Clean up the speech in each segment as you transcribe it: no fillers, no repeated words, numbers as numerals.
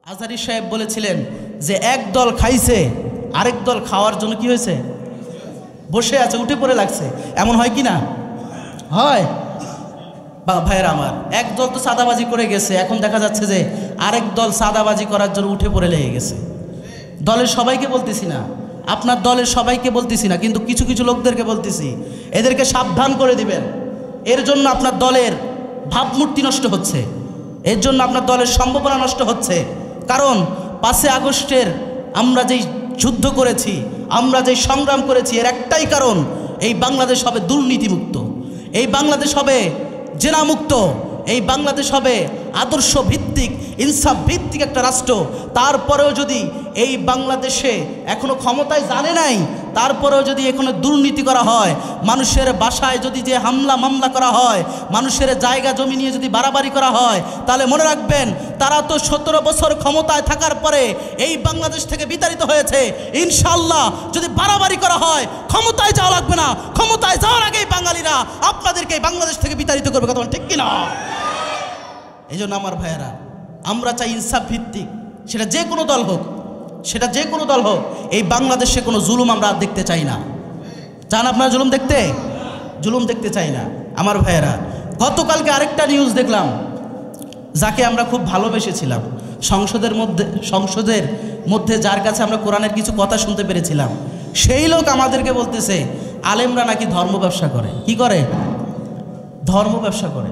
আজহারী সাহেব বলেছিলেন যে এক দল খাইছে আরেক দল খাওয়ার জন্য কি হয়েছে, বসে আছে, উঠে পড়ে লাগছে। এমন হয় কি না? হয় ভাইয়েরা আমার, এক দল তো সাদাবাজি করে গেছে, এখন দেখা যাচ্ছে যে আরেক দল সাদাবাজি করার জন্য উঠে পড়ে লেগে গেছে। দলের সবাইকে বলতেছি না, আপনার দলের সবাইকে বলতেছি না, কিন্তু কিছু কিছু লোকদেরকে বলতেছি, এদেরকে সাবধান করে দিবেন। এর জন্য আপনার দলের ভাবমূর্তি নষ্ট হচ্ছে, এর জন্য আপনার দলের সম্ভাবনা নষ্ট হচ্ছে। কারণ 5 আগস্টের আমরা যেই যুদ্ধ করেছি, আমরা যেই সংগ্রাম করেছি, এর একটাই কারণ, এই বাংলাদেশ হবে দুর্নীতিমুক্ত, এই বাংলাদেশ হবে জেনামুক্ত, এই বাংলাদেশ হবে আদর্শ ভিত্তিক, ইনসাফ ভিত্তিক একটা রাষ্ট্র। তারপরেও যদি এই বাংলাদেশে এখনো ক্ষমতায় জানে নাই, তারপরেও যদি এখনো দুর্নীতি করা হয়, মানুষের বাসায় যদি যে হামলা মামলা করা হয়, মানুষের জায়গা জমি নিয়ে যদি বাড়াবাড়ি করা হয়, তাহলে মনে রাখবেন তারা তো 17 বছর ক্ষমতায় থাকার পরে এই বাংলাদেশ থেকে বিতাড়িত হয়েছে। ইনশাআল্লাহ যদি বাড়াবাড়ি করা হয়, ক্ষমতায় যাওয়া লাগবে না, ক্ষমতায় যাওয়ার আগেই বাঙালিরা আপনাদেরকে এই বাংলাদেশ থেকে বিতাড়িত করবে। কথা ঠিক কিনা? এই জন্য আমার ভাইয়েরা, আমরা চাই ইনসাফ ভিত্তিক, সেটা যে কোনো দল হোক, সেটা যে কোনো দল হোক, এই বাংলাদেশে কোনো জুলুম আমরা দেখতে চাই না। চান আপনারা জুলুম দেখতে? জুলুম দেখতে চাই না আমার ভাইয়েরা। গতকালকে আরেকটা নিউজ দেখলাম, যাকে আমরা খুব ভালোবেসেছিলাম, সংসদের মধ্যে যার কাছে আমরা কোরআনের কিছু কথা শুনতে পেরেছিলাম, সেই লোক আমাদেরকে বলতেছে আলেমরা নাকি ধর্ম ব্যবসা করে। কি করে? ধর্ম ব্যবসা করে।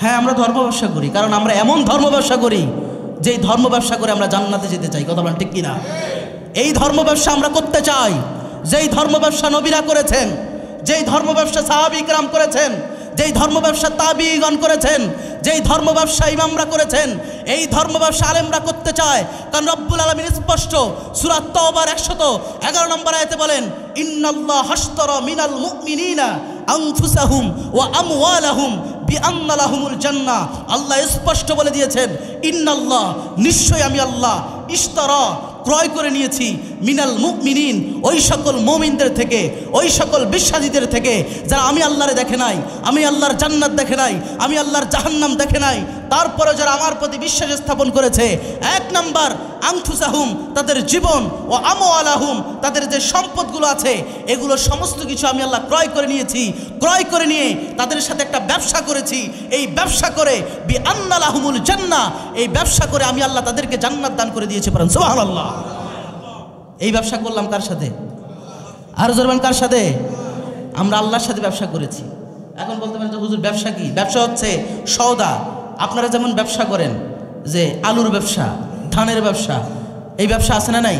হ্যাঁ, আমরা ধর্ম ব্যবসা করি, কারণ আমরা এমন ধর্ম ব্যবসা করি যেই ধর্ম ব্যবসা করে আমরা জান্নাতে যেতে চাই। কথা বলেন ঠিক কিনা? এই ধর্ম ব্যবসা আমরা করতে চাই, যেই ধর্ম ব্যবসা নবীরা করেছেন, যেই ধর্ম ব্যবসা সাহাবী কিরাম করেছেন, যেই ধর্ম ব্যবসা তাবিঈগণ করেছেন, যেই ধর্ম ব্যবসা ইমামরা করেছেন, এই ধর্ম ব্যবসা আলেমরা করতে চায়। কারণ রব্বুল আলামিন স্পষ্ট সূরা তাওবার 111 নম্বর আয়াতে বলেন, ইন্নাল্লাহ হাশতারা মিনাল মুমিনিনা আনফুসাহুম ওয়া আমওয়ালাহুম বিআন্না লাহুমুল জান্নাহ। আল্লাহ স্পষ্ট বলে দিয়েছেন, ইন্নাল্লাহ, নিশ্চয় আমি আল্লাহ, ইশতারা, ক্রয় করে নিয়েছি, মিনাল মুমিনিন, ওই সকল মুমিনদের থেকে, ওই সকল বিশ্বাসীদের থেকে যারা আমি আল্লাহরে দেখে নাই, আমি আল্লাহর জান্নাত দেখে নাই, আমি আল্লাহর জাহান্নাম দেখে নাই, তারপরে যারা আমার প্রতি বিশ্বাস স্থাপন করেছে, 1 নাম্বার আনফুসাহুম, তাদের জীবন, ও আমওয়ালাহুম, তাদের যে সম্পদগুলো আছে, এগুলো সমস্ত কিছু আমি আল্লাহ ক্রয় করে নিয়েছি। ক্রয় করে নিয়ে তাদের সাথে একটা ব্যবসা করেছি। এই ব্যবসা করে বিআন্না লাহুমুল জান্নাহ, এই ব্যবসা করে আমি আল্লাহ তাদেরকে জান্নাত দান করে দিয়েছি। বলেন সুবহানাল্লাহ। এই ব্যবসা করলাম কার সাথে? আর জোরবান কার সাথে? আমরা আল্লাহর সাথে ব্যবসা করেছি। এখন বলতে পারেন যে হুজুর ব্যবসা কি? ব্যবসা হচ্ছে সওদা। আপনারা যেমন ব্যবসা করেন, যে আলুর ব্যবসা, ধানের ব্যবসা, এই ব্যবসা আছে না নাই?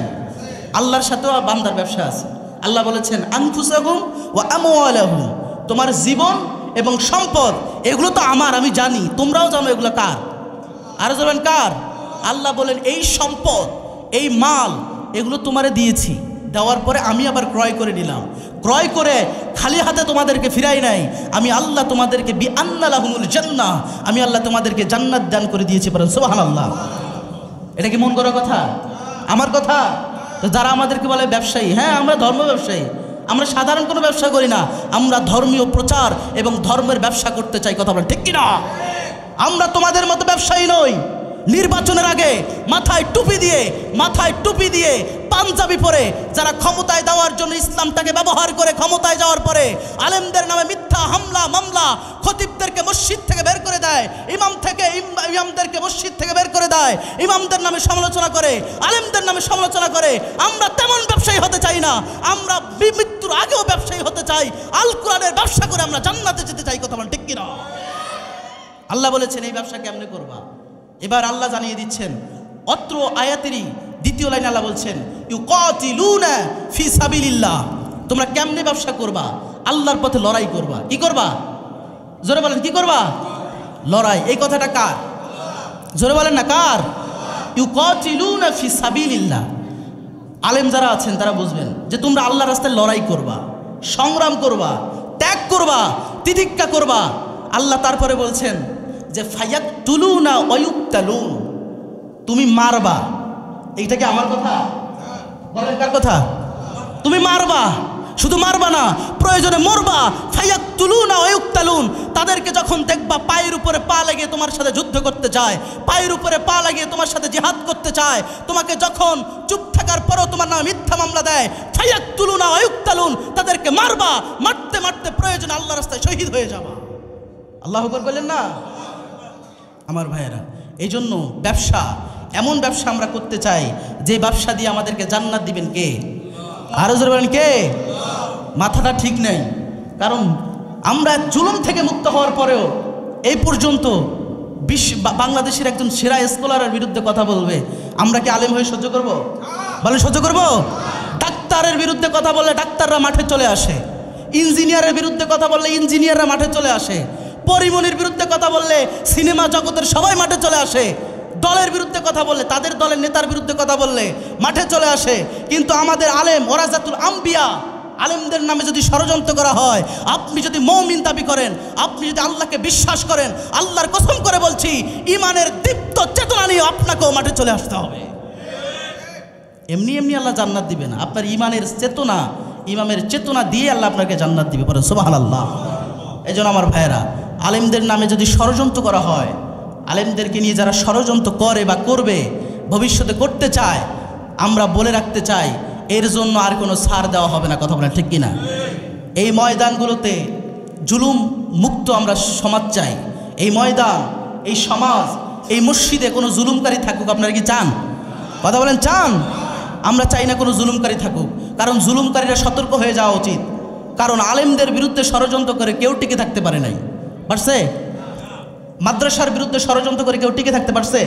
আল্লাহর সাথেও বান্দার ব্যবসা আছে। আল্লাহ বলেছেন আনফুসাহুম ওয়া আমওয়ালাহুম, তোমার জীবন এবং সম্পদ এগুলো তো আমার, আমি জানি, তোমরাও জানো এগুলো কার। আর জানেন কার? আল্লাহ বলেন এই সম্পদ, এই মাল, এগুলো তোমারে দিয়েছি, দেওয়ার পরে আমি আবার ক্রয় করে নিলাম। ক্রয় করে খালি হাতে তোমাদেরকে ফিরাই নাই, আমি আল্লাহ তোমাদেরকে বিআন্না লাহুমুল জান্নাহ, আমি আল্লাহ তোমাদেরকে জান্নাত দান করে দিয়েছি। বলেন সুবহানাল্লাহ। এটা কি মন করার কথা? আমার কথা? তো যারা আমাদেরকে বলে ব্যবসায়ী, হ্যাঁ, আমরা ধর্ম ব্যবসায়ী, আমরা সাধারণ কোনো ব্যবসা করি না, আমরা ধর্মীয় প্রচার এবং ধর্মের ব্যবসা করতে চাই। কথা বলেন ঠিক কিনা? আমরা তোমাদের মতো ব্যবসায়ী নই। নির্বাচনের আগে মাথায় টুপি দিয়ে পাঞ্জাবি পরে যারা ক্ষমতায় যাওয়ার জন্য ইসলামটাকে ব্যবহার করে ক্ষমতায় যাওয়ার পরে আলেমদের নামে মিথ্যা হামলা মামলা, খতিবদেরকে মসজিদ থেকে বের করে দেয়, ইমামদেরকে মসজিদ থেকে বের করে দেয়, ইমামদের নামে সমালোচনা করে, আলেমদের নামে সমালোচনা করে, আমরা তেমন ব্যবসায়ী হতে চাই না। আমরা মৃত্যুর আগেও ব্যবসায়ী হতে চাই, আল কোরআনের ব্যবসা করে আমরা জান্নাতে যেতে চাই। কথা বলেন ঠিক কিনা? আল্লাহ বলেছেন এই ব্যবসা কেমনে করবা? এবার আল্লাহ জানিয়ে দিচ্ছেন, অত্র আয়াতেরই 2য় লাইনে আল্লাহ বলছেন, ইউকাতিলুনা ফি সাবিলিল্লাহ, তোমরা কেমনে ব্যবসা করবা? আল্লাহর পথে লড়াই করবা। কি করবা? জোরে বলেন, কি করবা? লড়াই। এই কথাটা কার? জোরে বলেন না, কার? ইউকাতিলুনা ফি সাবিলিল্লাহ। আলেম যারা আছেন তারা বুঝবেন যে তোমরা আল্লাহর রাস্তায় লড়াই করবা, সংগ্রাম করবা, ত্যাগ করবা, তিতিক্ষা করবা। আল্লাহ তারপরে বলছেন যে ফায়াকতুলুনা ওয়া ইউকতালুন, তুমি মারবা। এইটা কি আমার কথা? বলেন কার কথা? তুমি মারবা, শুধু মারবা না, প্রয়োজনে মরবা। ফায়াকতুলুনা ওয়া ইউকতালুন, তাদেরকে যখন দেখবা পায়ের উপরে পা লাগিয়ে তোমার সাথে যুদ্ধ করতে চায়, পায়ের উপরে পা লাগিয়ে তোমার সাথে জিহাদ করতে চায়, তোমাকে যখন চুপ থাকার পরও তোমার নামে মিথ্যা মামলা দেয়, ফায়াকতুলুনা ওয়া ইউকতালুন, তাদেরকে মারবা, মারতে মারতে প্রয়োজনে আল্লাহর রাস্তায় শহীদ হয়ে যাবা। আল্লাহু আকবার বলেন না আমার ভাইয়েরা। এই জন্য ব্যবসা, এমন ব্যবসা আমরা করতে চাই যে ব্যবসা দিয়ে আমাদেরকে জান্নাত দিবেন কে? আরো জোরে বলেন কে? মাথাটা ঠিক নেই, কারণ আমরা জুলুম থেকে মুক্ত হওয়ার পরেও এই পর্যন্ত বাংলাদেশের একজন সেরা স্কলারের বিরুদ্ধে কথা বলবে, আমরা কি আলেম হয়ে সহ্য করব? বলেন সহ্য করব? ডাক্তারের বিরুদ্ধে কথা বললে ডাক্তাররা মাঠে চলে আসে, ইঞ্জিনিয়ারের বিরুদ্ধে কথা বললে ইঞ্জিনিয়াররা মাঠে চলে আসে, পরিমণির বিরুদ্ধে কথা বললে সিনেমা জগতের সবাই মাঠে চলে আসে, দলের বিরুদ্ধে কথা বললে, তাদের দলের নেতার বিরুদ্ধে কথা বললে মাঠে চলে আসে। কিন্তু আমাদের আলেম ওরাজাতুল আম্বিয়া, আলেমদের নামে যদি ষড়যন্ত্র করা হয়, আপনি যদি মুমিন দাবি করেন, আপনি যদি আল্লাহকে বিশ্বাস করেন, আল্লাহর কসম করে বলছি, ইমানের দীপ্ত চেতনা নিয়ে আপনাকেও মাঠে চলে আসতে হবে। এমনি এমনি আল্লাহ জান্নাত দিবে না, আপনার ইমানের চেতনা, ইমামের চেতনা দিয়ে আল্লাহ আপনাকে জান্নাত দিবে। পরে সুবহানাল্লাহ। এই জন্য আমার ভাইয়েরা, আলেমদের নামে যদি ষড়যন্ত্র করা হয়, আলেমদেরকে নিয়ে যারা ষড়যন্ত্র করে বা করবে, ভবিষ্যতে করতে চায়, আমরা বলে রাখতে চাই এর জন্য আর কোনো ছাড় দেওয়া হবে না। কথা বলেন ঠিক কিনা? এই ময়দানগুলোতে জুলুম মুক্ত আমরা সমাজ চাই। এই ময়দান, এই সমাজ, এই মসজিদে কোনো জুলুমকারী থাকুক, আপনারা কি চান? কথা বলেন চান? আমরা চাই না কোনো জুলুমকারী থাকুক, কারণ জুলুমকারীরা সতর্ক হয়ে যাওয়া উচিত। কারণ আলেমদের বিরুদ্ধে ষড়যন্ত্র করে কেউ টিকে থাকতে পারে নাই, পারছে? মাদ্রাসার বিরুদ্ধে ষড়যন্ত্র করে কেউ টিকে থাকতে পারছে?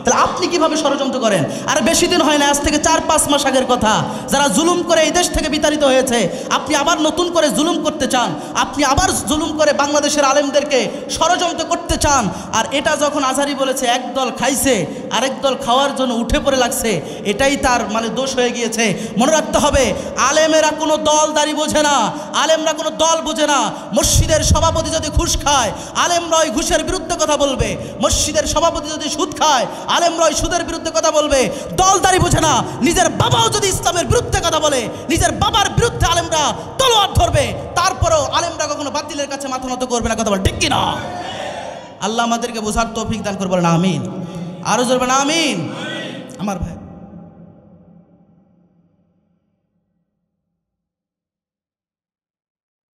তাহলে আপনি কিভাবে ষড়যন্ত্র করেন? আর বেশি দিন হয় না, আজ থেকে 4-5 মাস আগের কথা, যারা জুলুম করে এই দেশ থেকে বিতাড়িত হয়েছে, আপনি আবার নতুন করে জুলুম করতে চান, আপনি আবার জুলুম করে বাংলাদেশের আলেমদেরকে ষড়যন্ত্র করতে চান। আর এটা যখন আজহারি বলেছে এক দল খাইছে, আরেক দল খাওয়ার জন্য উঠে পড়ে লাগছে, এটাই তার মানে দোষ হয়ে গিয়েছে। মনে রাখতে হবে, আলেমেরা কোনো দল দাড়ি বোঝে না, আলেমরা কোনো দল বোঝে না। মসজিদের সভাপতি যদি ঘুষ খায়, আলেমরা ওই ঘুষের বিরুদ্ধে কথা বলবে। মসজিদের সভাপতি যদি সুদ খায়, আলেমরা ওই সুদের বিরুদ্ধে কথা বলবে। দল দাড়ি বোঝে না। নিজের বাবাও যদি ইসলামের বিরুদ্ধে কথা বলে, নিজের বাবার বিরুদ্ধে আলেমরা তলোয়ার ধরবে, তারপরেও আলেমরা কখনো বাতিলের কাছে মাথা নত করবে না। কথা বলে ঠিক কিনা? আল্লাহ আমাদেরকে বোঝার তৌফিক দান করবেন, আমিন। আরো জোরে বলেন আমিন। আমার ভাই।